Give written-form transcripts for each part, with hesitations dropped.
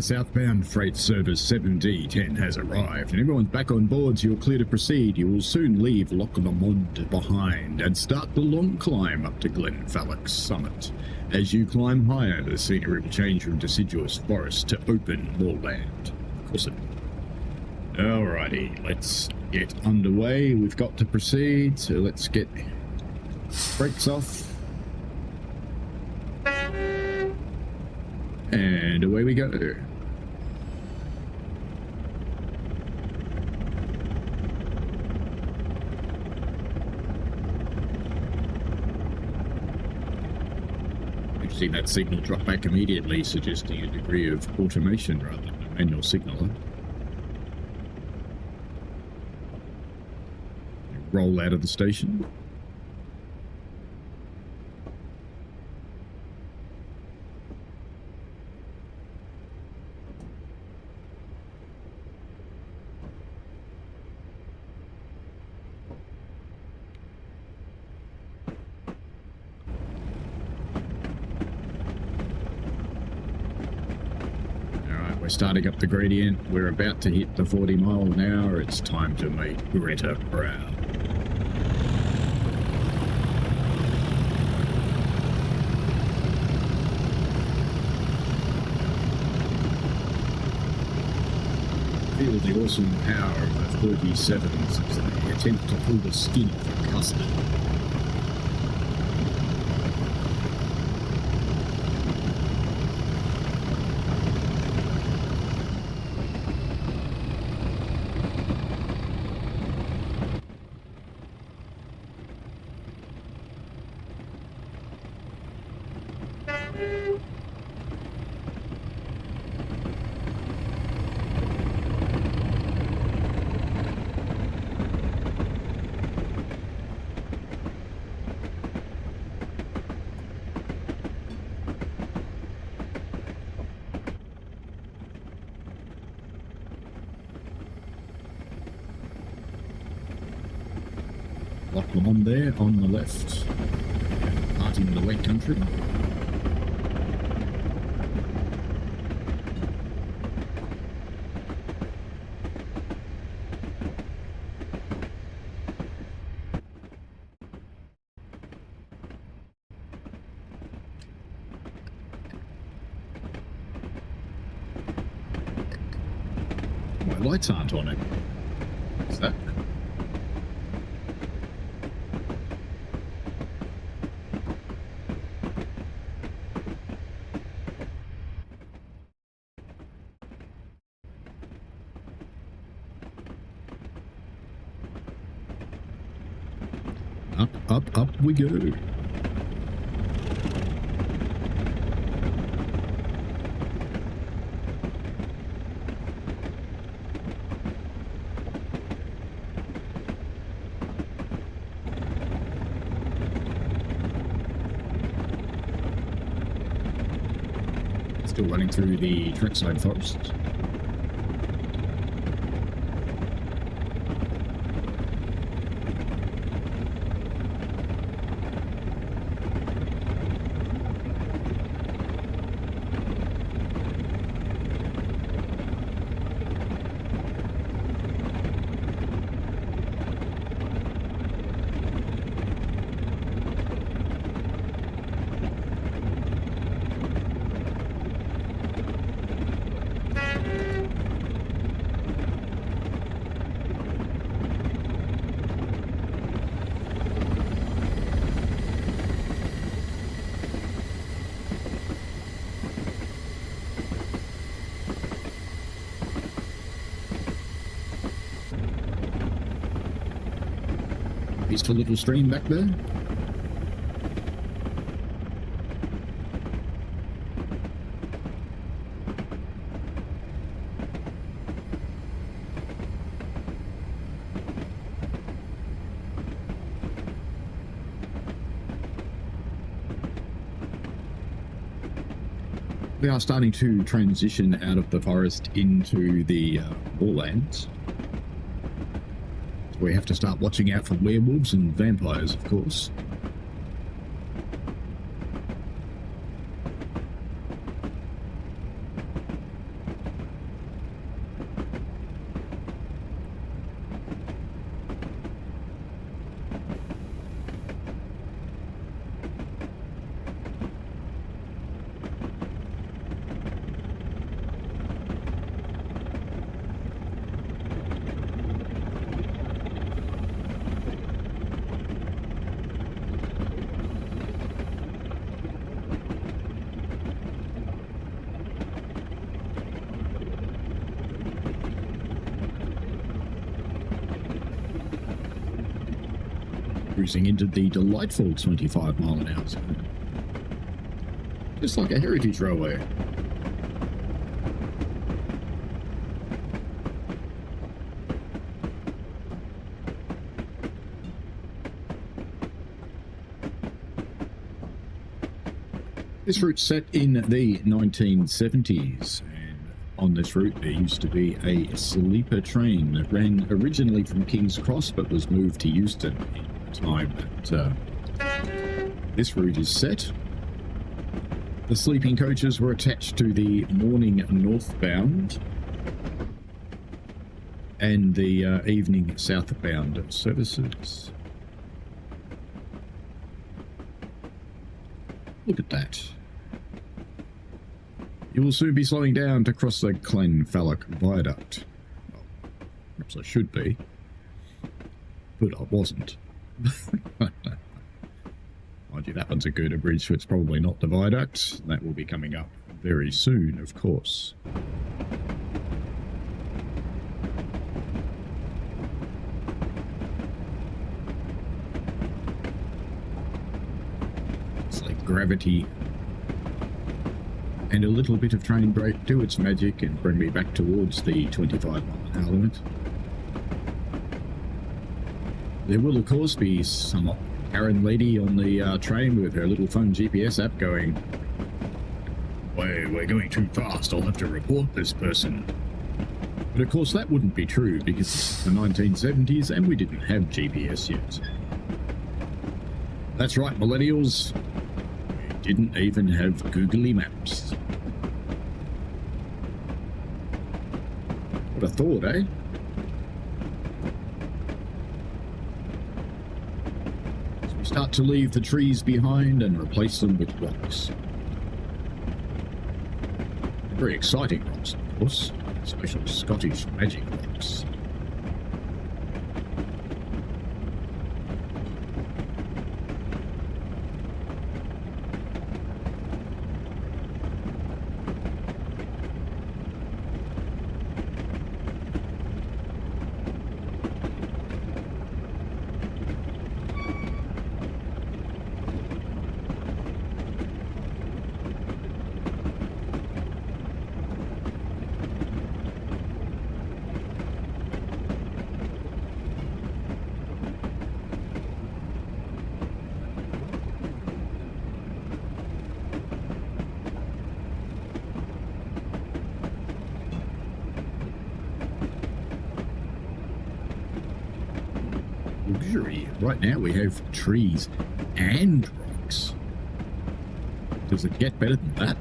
southbound freight service 7D10 has arrived, and everyone's back on board, so you're clear to proceed. You will soon leave Loch Lomond behind and start the long climb up to Glenfalloch's summit. As you climb higher, the scenery will change from deciduous forest to open moorland. Of course it will. Alrighty, let's get underway. We've got to proceed, so let's get brakes off. And away we go. We've seen that signal drop back immediately, suggesting a degree of automation rather than a manual signaler. Roll out of the station. We're starting up the gradient. We're about to hit the 40 mile an hour. It's time to make Greta proud. Feel the awesome power of the 37s as they attempt to pull the skin off a custard. Loch Lomond there on the left, parting the wet country. My lights aren't on it. What's that? Up we go. Still running through the trackside forest. Peaceful little stream back there. We are starting to transition out of the forest into the moorlands. We have to start watching out for werewolves and vampires, of course. cruising into the delightful 25 mile an hour zone. Just like a heritage railway. This route's set in the 1970s, and on this route there used to be a sleeper train that ran originally from King's Cross but was moved to Euston in the time that this route is set. The sleeping coaches were attached to the morning northbound and the evening southbound services. Look at that. You will soon be slowing down to cross the Glenfalloch Viaduct. Well, perhaps I should be, but I wasn't. Mind you, that one's a girder bridge, so it's probably not the viaduct. That will be coming up very soon, of course. Gravity and a little bit of train brake do its magic and bring me back towards the 25 mile an hour limit. There will of course be some Karen lady on the train with her little phone GPS app going, we're going too fast, I'll have to report this person. But of course that wouldn't be true because it's the 1970s and we didn't have GPS yet. That's right, millennials. Didn't even have googly maps. What a thought, eh? As we start to leave the trees behind and replace them with rocks. Very exciting rocks, of course. Special Scottish magic rocks. Luxury. Right now we have trees and rocks. Does it get better than that?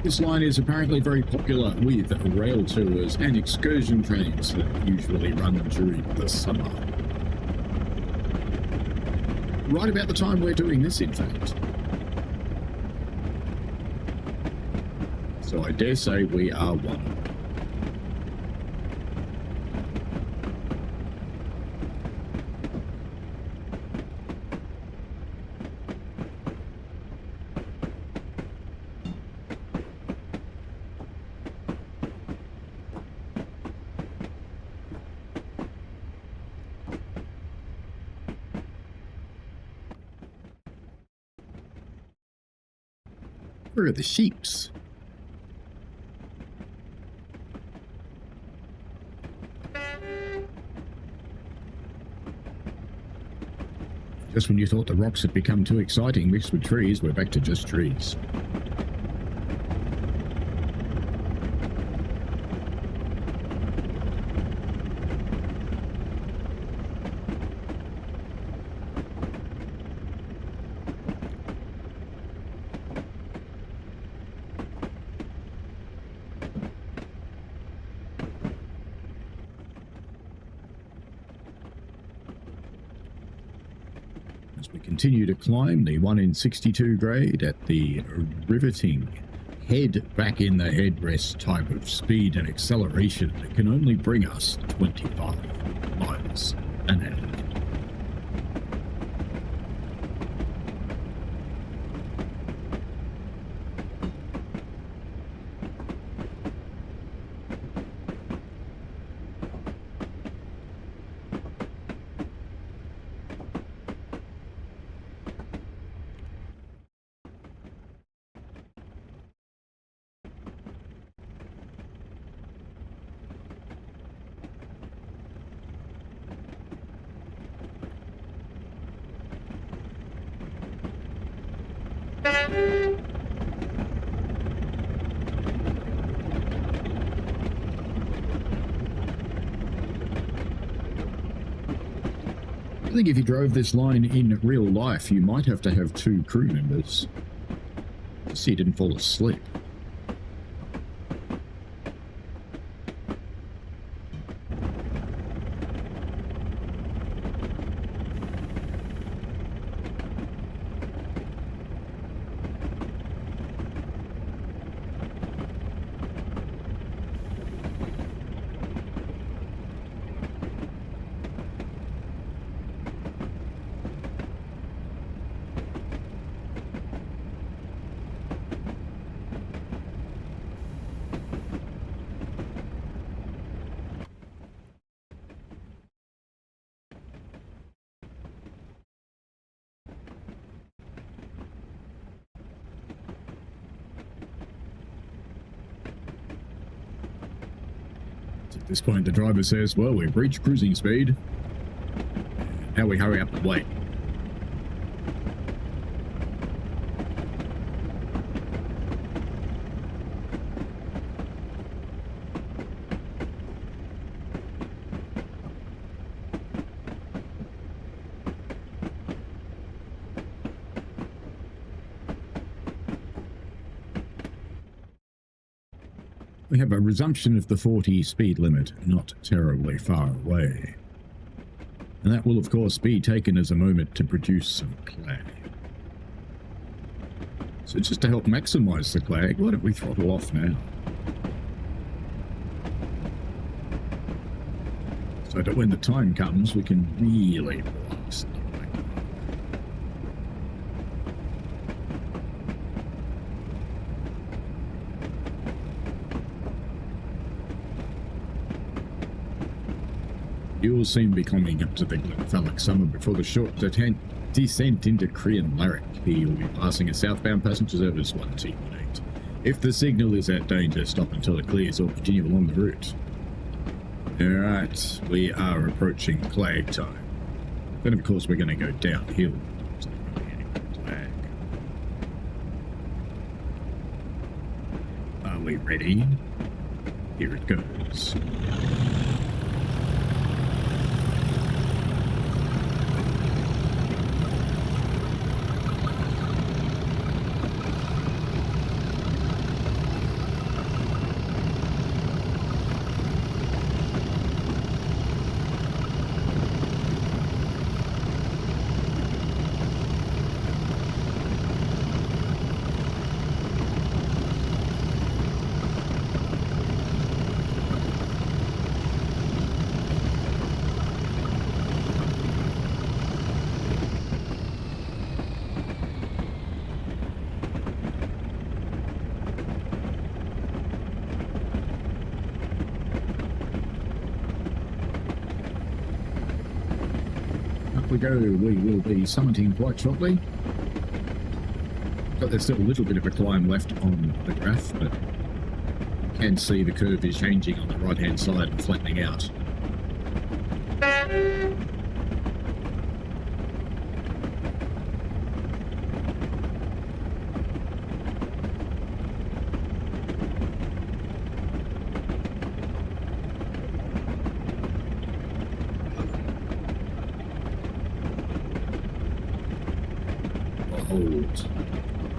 This line is apparently very popular with rail tours and excursion trains that usually run during the summer. Right about the time we're doing this, in fact. So I dare say we are one. Where are the sheeps? Just when you thought the rocks had become too exciting mixed with trees, we're back to just trees. As we continue to climb the 1 in 62 grade at the riveting head back in the headrest type of speed and acceleration that can only bring us 25 miles an hour. I think if you drove this line in real life, you might have to have 2 crew members. So you didn't fall asleep. At this point, the driver says, well, we've reached cruising speed. Now we hurry up and wait. We have a resumption of the 40 speed limit, not terribly far away. And that will, of course, be taken as a moment to produce some clag. So just to help maximize the clag, why don't we throttle off now? So that when the time comes, we can really relax. You will soon be coming up to the Glenfalloch summit before the short descent into Crean Larrick. Here you will be passing a southbound passenger service 1T18. If the signal is at danger, stop until it clears or continue along the route. Alright, we are approaching clag time. Then of course we're going to go downhill. So there won't be any clag. Are we ready? Here it goes. We go, we will be summiting quite shortly. But there's still a little bit of a climb left on the graph, but you can see the curve is changing on the right hand side and flattening out. Behold,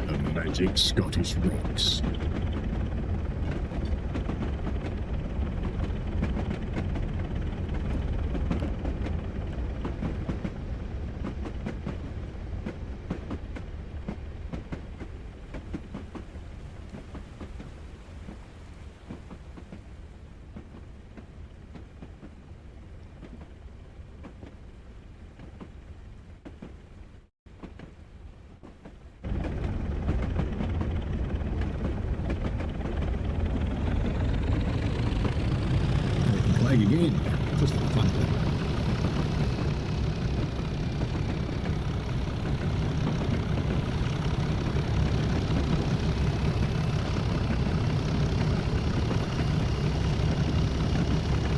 the magic Scottish rocks. Again, just for fun.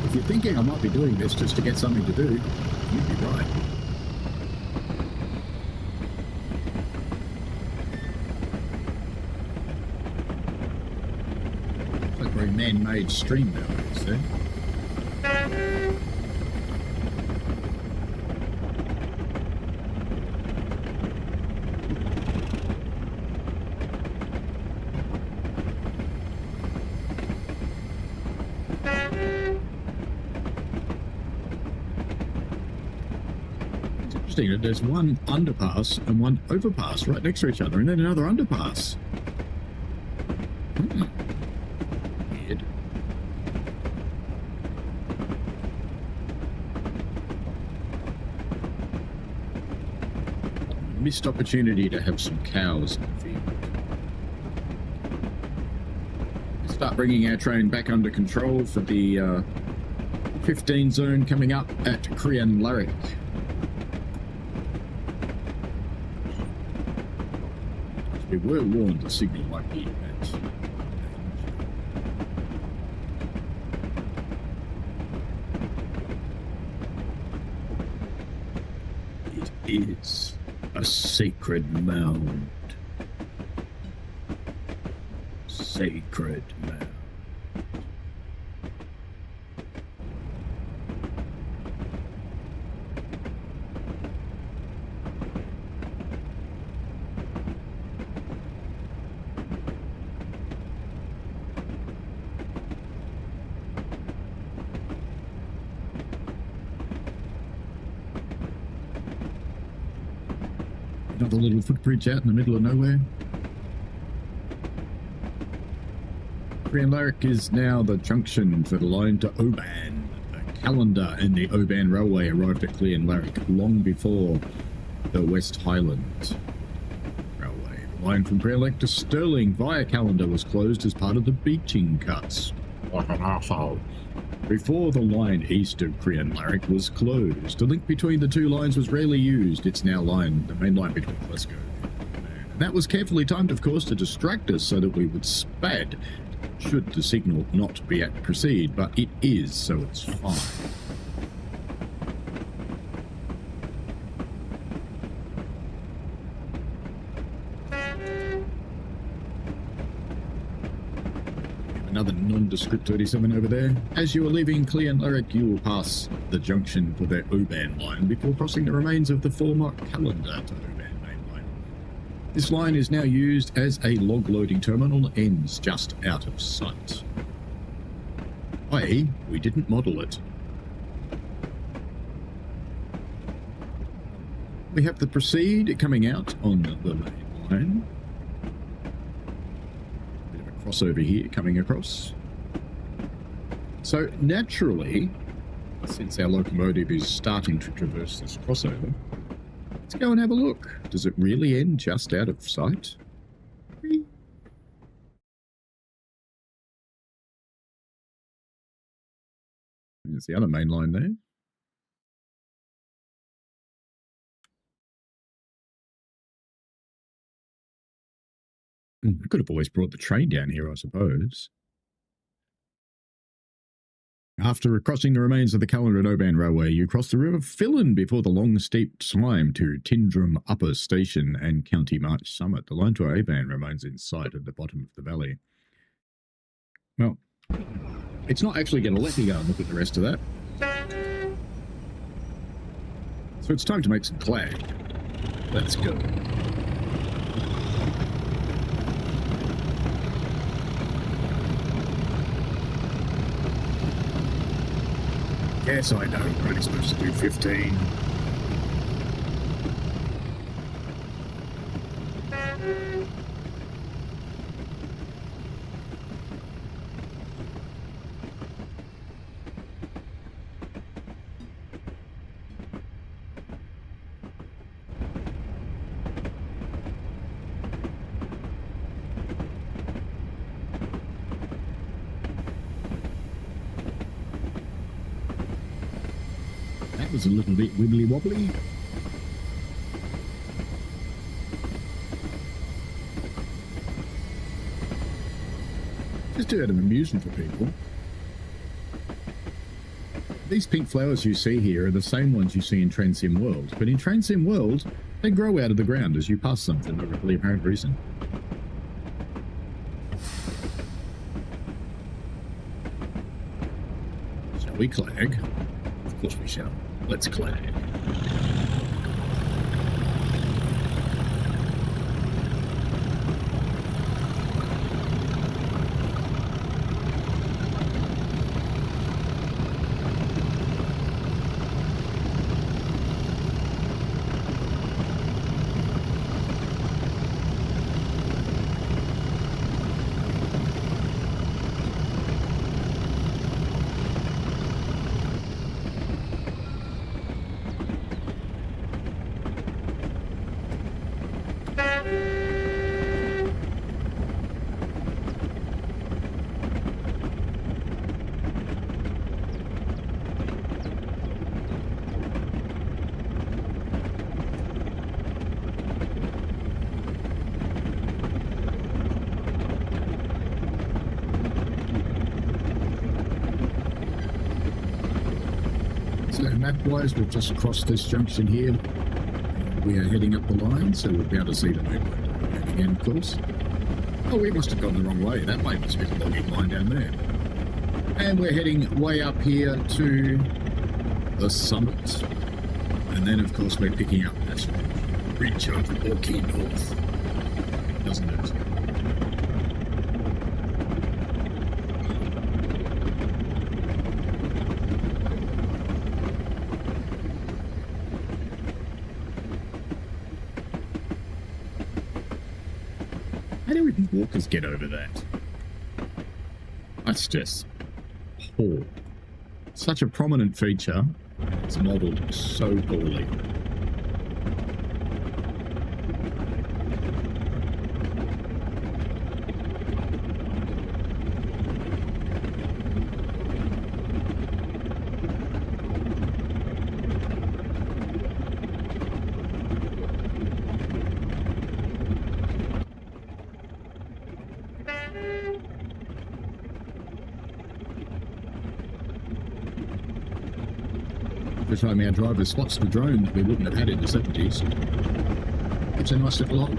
If you're thinking I might be doing this just to get something to do, you'd be right. It's like a very man-made stream nowadays, there. interesting that there's one underpass and one overpass right next to each other, and then another underpass. Weird. Missed opportunity to have some cows in the field. Start bringing our train back under control for the 15 zone coming up at Crianlarich. We were warned the signal might be at it is a sacred mound. Sacred mound. Another little footbridge out in the middle of nowhere. Crianlarich is now the junction for the line to Oban. The calendar and the Oban Railway arrived at Crianlarich long before the West Highland Railway. The line from Crianlarich to Stirling via Calendar was closed as part of the beaching cuts. What an arsehole. Before the line east of Crianlarich was closed, the link between the two lines was rarely used. It's now the main line between Glasgow and that was carefully timed, of course, to distract us so that we would spad should the signal not be at proceed, but it is, so it's fine. Another nondescript 37 over there. As you are leaving Crianlarich, you will pass the junction for the Oban line before crossing the remains of the former Calendar to Oban main line. This line is now used as a log loading terminal and ends just out of sight. We didn't model it. We have the Proceed coming out on the main line. Crossover here coming across. So naturally, since our locomotive is starting to traverse this crossover, let's go and have a look. Does it really end just out of sight? There's the other main line there. I could have always brought the train down here, I suppose. After crossing the remains of the Calendar and Oban Railway, you cross the River Fillen before the long, steep climb to Tindrum Upper Station and County March Summit. The line to Oban remains in sight at the bottom of the valley. Well, it's not actually going to let me go and look at the rest of that. So it's time to make some clag. Let's go. Yes, I know, we're only supposed to do 15. Was a little bit wibbly wobbly. Just out of amusement for people. These pink flowers you see here are the same ones you see in Transim World, but in Transim World, they grow out of the ground as you pass them for no really apparent reason. Shall we clag? Of course we shall. Let's clag. So map-wise, we've just crossed this junction here. We are heading up the line, so we'll be able to see the moonlight again, of course. Oh, we must have gone the wrong way. That way must be the logging line down there. And we're heading way up here to the summit. And then, of course, we're picking up that ridge over Orkney North, doesn't it? How do even walkers get over that? That's just poor. Such a prominent feature. It's modelled so poorly. Every time our driver spots the drone that we wouldn't have had in the 70s, it's a nice little log.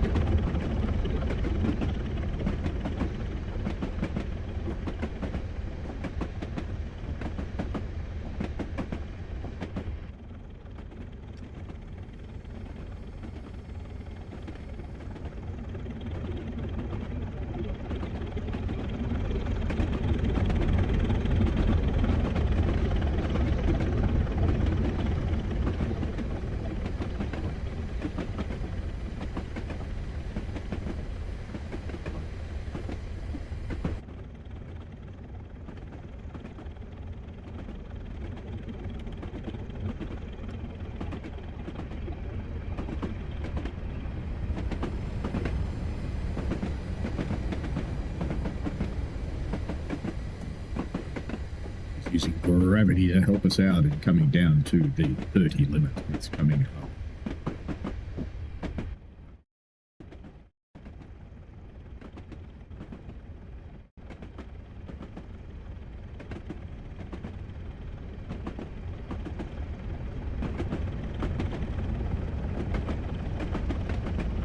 Using gravity to help us out and coming down to the 30 limit. It's coming up.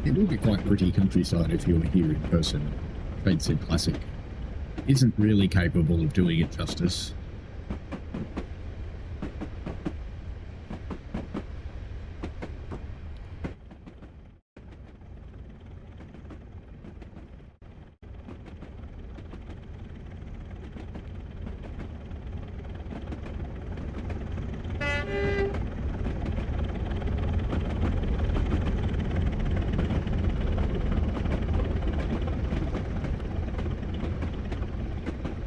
It will be quite pretty countryside if you were here in person. Trade Sim Classic isn't really capable of doing it justice.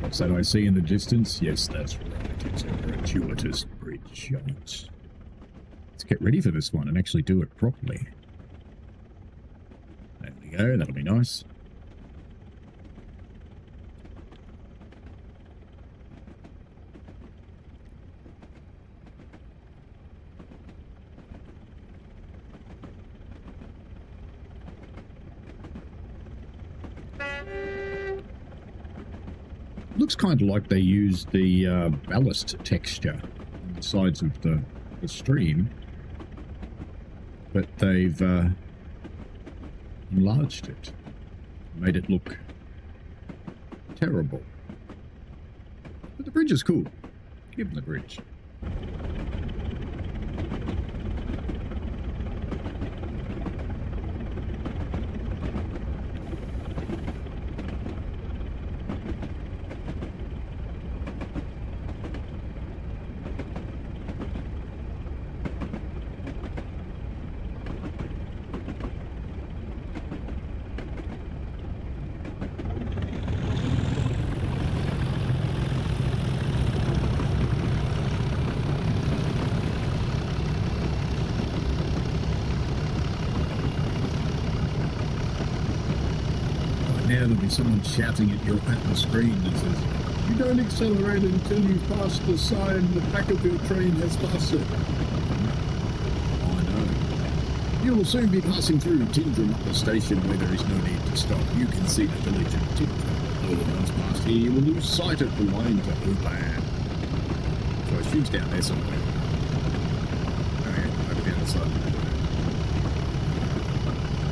What's that I see in the distance? Yes, that's right. It's a gratuitous bridge. Let's get ready for this one and actually do it properly. There we go. That'll be nice. Looks kind of like they used the ballast texture on the sides of the stream, but they've enlarged it, made it look terrible. But the bridge is cool. Give them the bridge. Now there'll be someone shouting at the screen that says, "You don't accelerate until you pass the sign the back of your train has passed it." I know. You will soon be passing through Tindrum up the station where there is no need to stop. You can see the village of Tindrum. Once past here, you will lose sight of the line to Oban. So she's down there somewhere. So,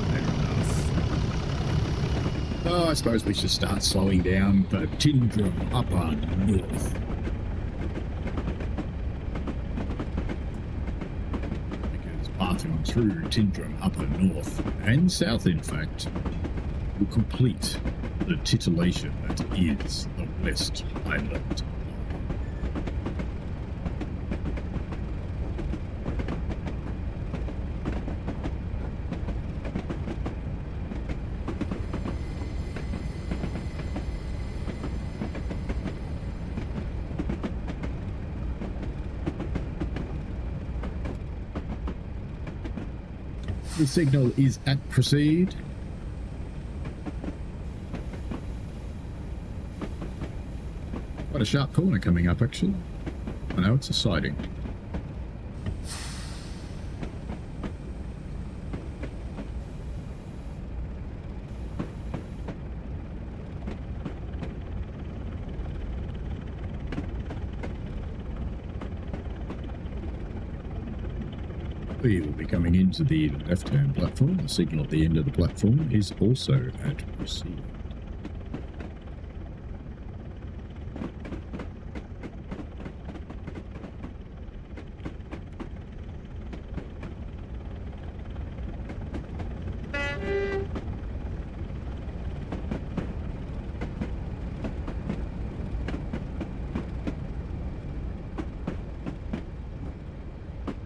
fair enough. Oh, I suppose we should start slowing down for Tindrum Upper North. Because passing through Tindrum Upper North, and South in fact, will complete the titillation that is the West Highland. The signal is at proceed. Quite a sharp corner coming up, actually. I know it's a siding. We will be coming into the left-hand platform. The signal at the end of the platform is also at proceed.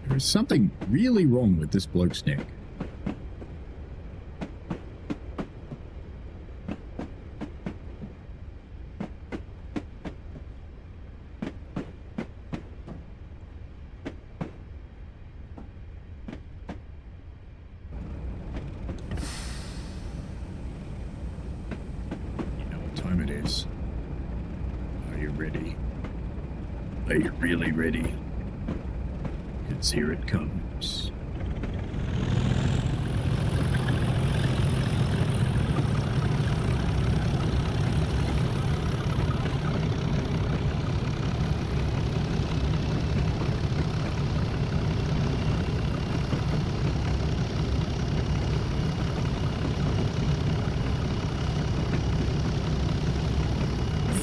There's something really wrong with this bloke's neck. You know what time it is. Are you ready? Are you really ready? Because here it comes.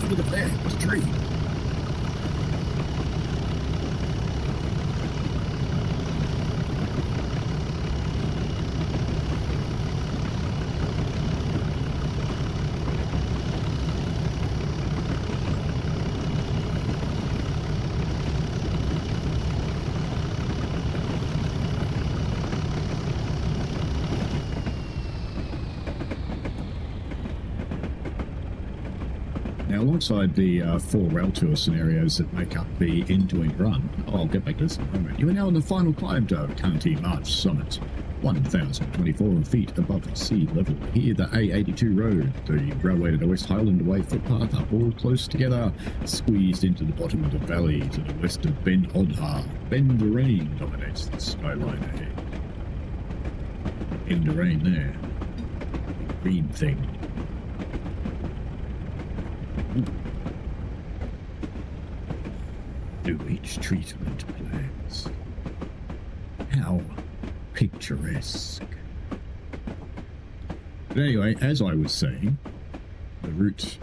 Look at that, it's a tree. Now, alongside the 4 rail tour scenarios that make up the end-to-end run, I'll get back to this in a moment. You are now on the final climb to County March Summit, 1,024 feet above sea level. Here, the A82 road, the railway to the West Highland Way footpath are all close together, squeezed into the bottom of the valley to the west of Ben Odhar. Ben Durain dominates the skyline ahead. Ben Durain there. Green thing. Sewage treatment plants. How picturesque. But anyway, as I was saying, the route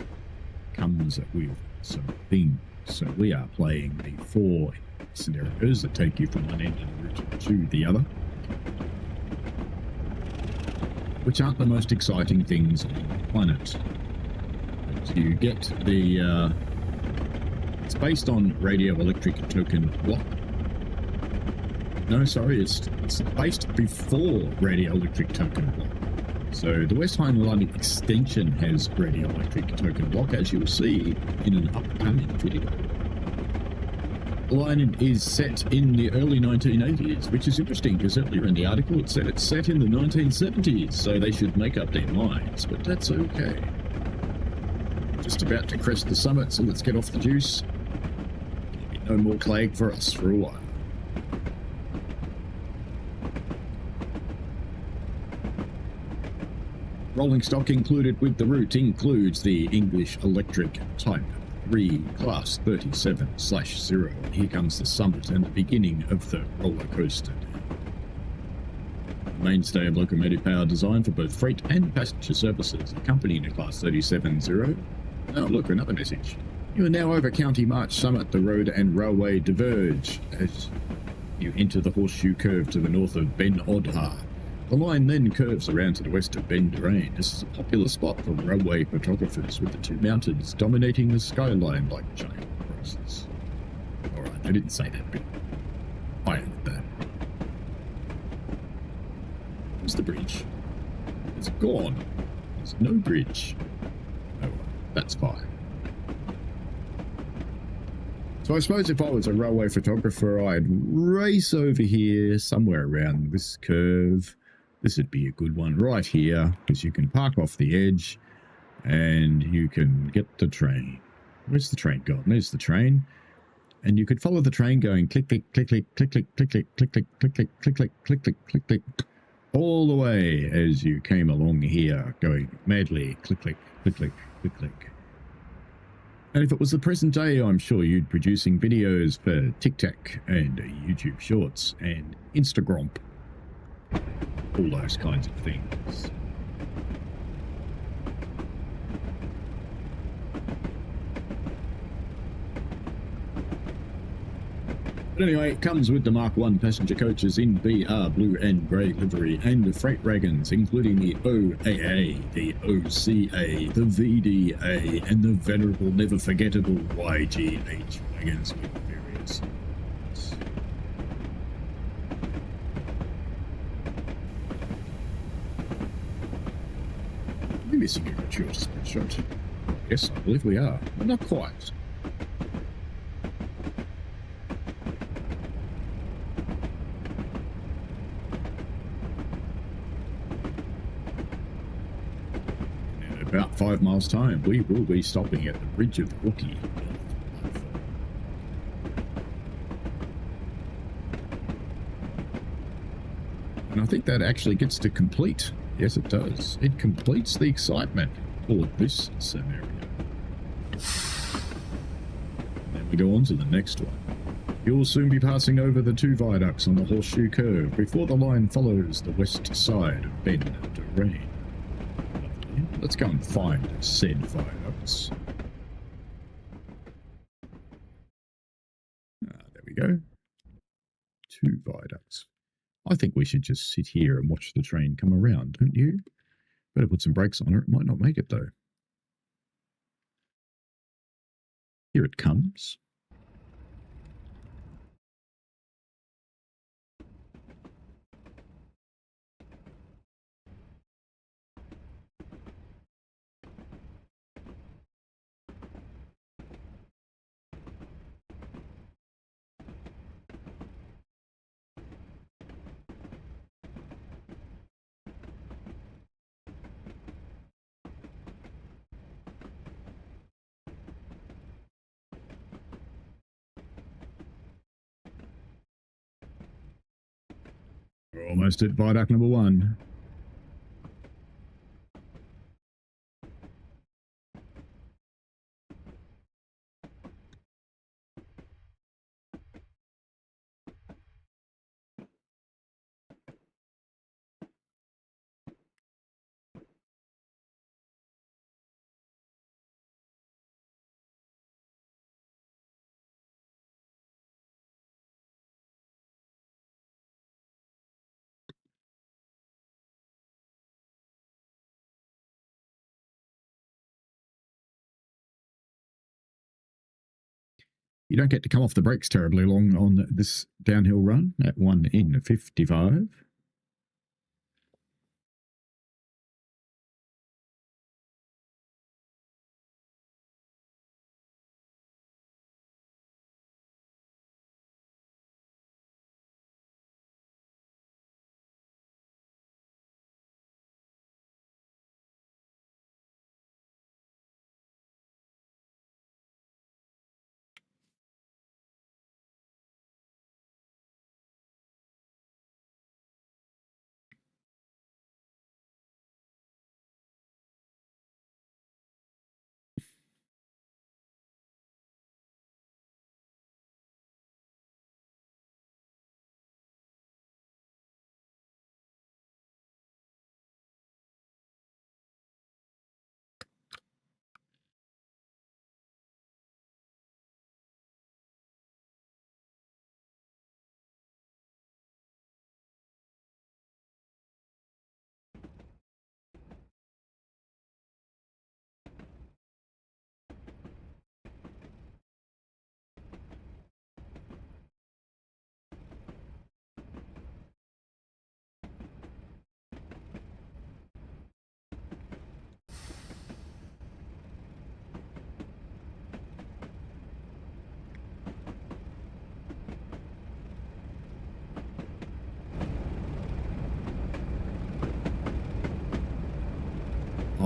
comes with some things. So we are playing the 4 scenarios that take you from one end of the route to the other, which aren't the most exciting things on the planet. But you get the it's based on radioelectric token block. No, sorry, it's based before radioelectric token block. So the West Highland extension has radioelectric token block, as you'll see in an upcoming video. The line is set in the early 1980s, which is interesting because earlier in the article it said it's set in the 1970s, so they should make up their minds, but that's okay. Just about to crest the summit, so let's get off the juice. No more clag for us for a while. Rolling stock included with the route includes the English Electric Type 3 Class 37/0. Here comes the summit and the beginning of the roller coaster. mainstay of locomotive power designed for both freight and passenger services, accompanying a Class 37-0. Oh, look, another message. You are now over County March Summit. The road and railway diverge as you enter the horseshoe curve to the north of Ben Odha. The line then curves around to the west of Ben Drain. This is a popular spot for railway photographers, with the two mountains dominating the skyline like giant crosses. Alright, I didn't say that bit. I added that. Where's the bridge? It's gone. There's no bridge. Oh, that's fine. So I suppose if I was a railway photographer, I'd race over here somewhere around this curve. This would be a good one right here, because you can park off the edge and you can get the train. Where's the train gone? There's the train. And you could follow the train going click, click, click, click, click, click, click, click, click, click, click, click, click, click, click, click, click, click, all the way as you came along here, going madly click, click, click, click, click, click. And if it was the present day, I'm sure you'd be producing videos for TikTok and YouTube Shorts and Instagram. All those kinds of things. But anyway, it comes with the Mark I passenger coaches in BR blue and grey livery, and the freight wagons, including the OAA, the OCA, the VDA, and the venerable, never forgettable YGH wagons with various names. We're missing a gratuitous screenshot. Yes, I believe we are, but not quite. About 5 miles time, we will be stopping at the Bridge of Rookie. And I think that actually gets to complete. Yes, it does. It completes the excitement for this scenario. And then we go on to the next one. You will soon be passing over the two viaducts on the horseshoe curve before the line follows the west side of Ben Drain. Let's go and find said viaducts. There we go. Two viaducts. I think we should just sit here and watch the train come around, don't you? Better put some brakes on it. It might not make it, though. Here it comes. We're almost at viaduct number 1. You don't get to come off the brakes terribly long on this downhill run at 1 in 55.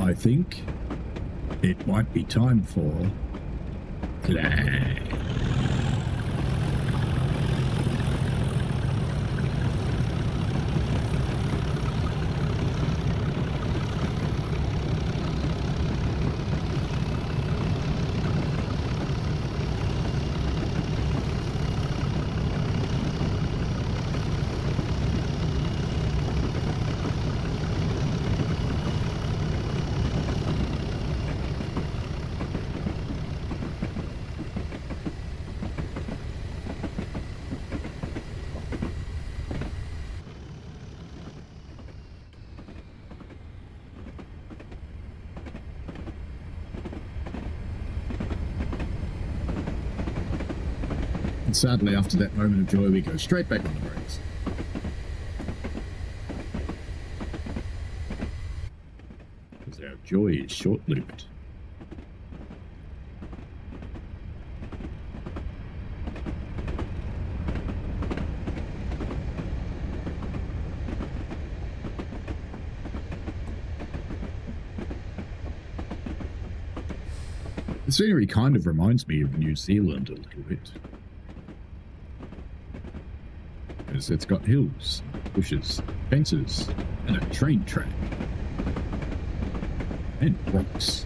I think it might be time for play. And sadly, after that moment of joy, we go straight back on the brakes. Because our joy is short-lived. The scenery kind of reminds me of New Zealand a little bit. Because it's got hills, bushes, fences, and a train track. And rocks.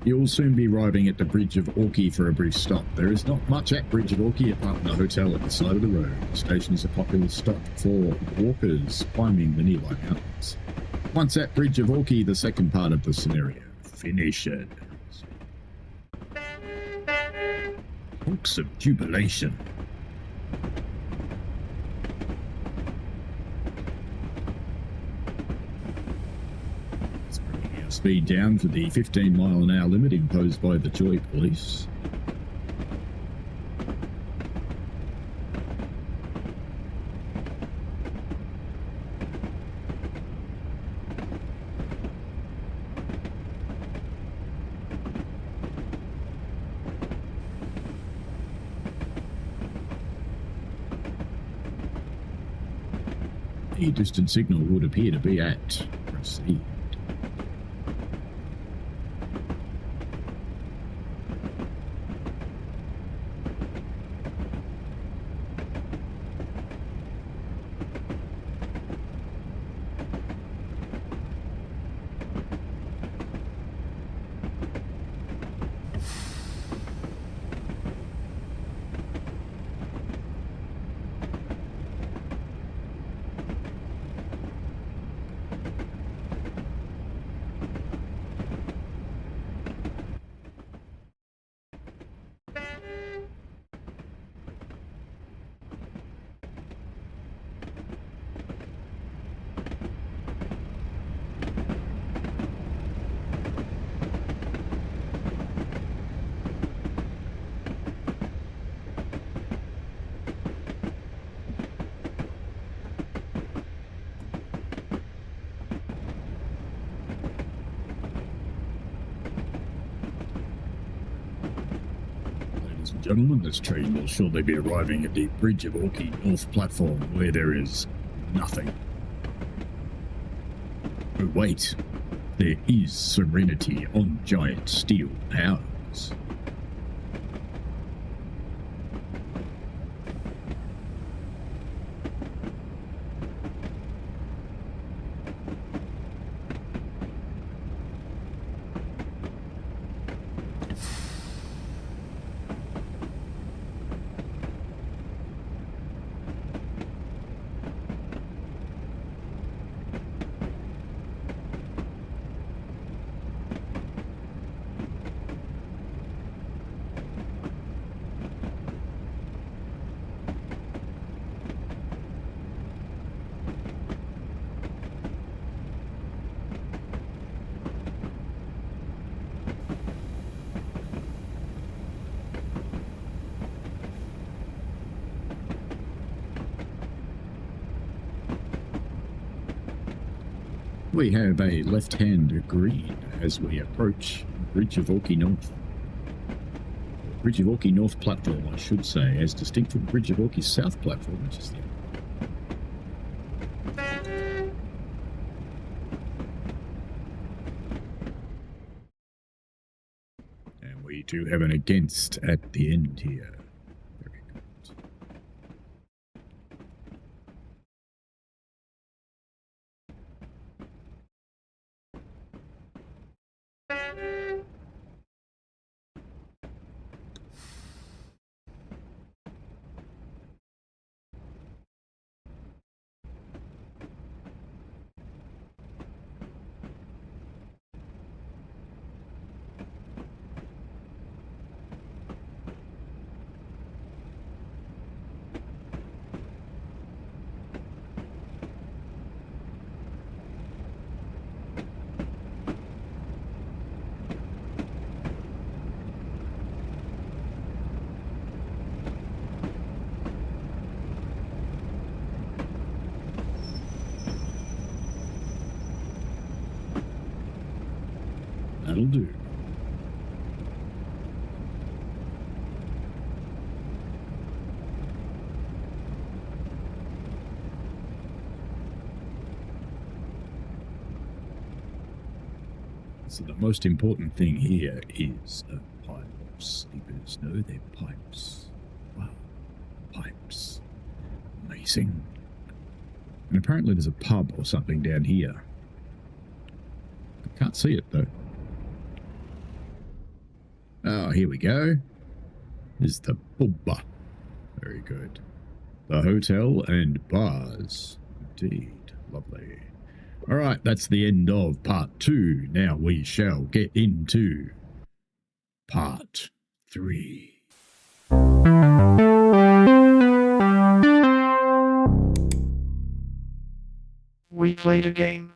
You'll soon be arriving at the Bridge of Orkney for a brief stop. There is not much at Bridge of Orkney apart from a hotel at the side of the road. The station is a popular stop for walkers climbing the nearby mountains. Once at Bridge of Orkney, the second part of the scenario finishes. Hawks of Jubilation. Speed down for the 15-mile-an-hour limit imposed by the Joy Police. The distant signal would appear to be at proceed. Gentlemen, this train will shortly be arriving at the Bridge of Orkney North platform, where there is nothing. Oh wait, there is serenity on giant steel towers. We have a left-hand green as we approach Bridge of Orkney North. Bridge of Orkney North platform, I should say, as distinct from Bridge of Orkney South platform, which is the... And we do have an against at the end here. Very good. That'll do. So the most important thing here is a pile of sleepers. No, they're pipes. Wow. Pipes. Amazing. And apparently there's a pub or something down here. I can't see it though. Oh, here we go. Is the pub. Very good. The hotel and bars. Indeed. Lovely. All right, that's the end of part 2. Now we shall get into part 3. We played a game.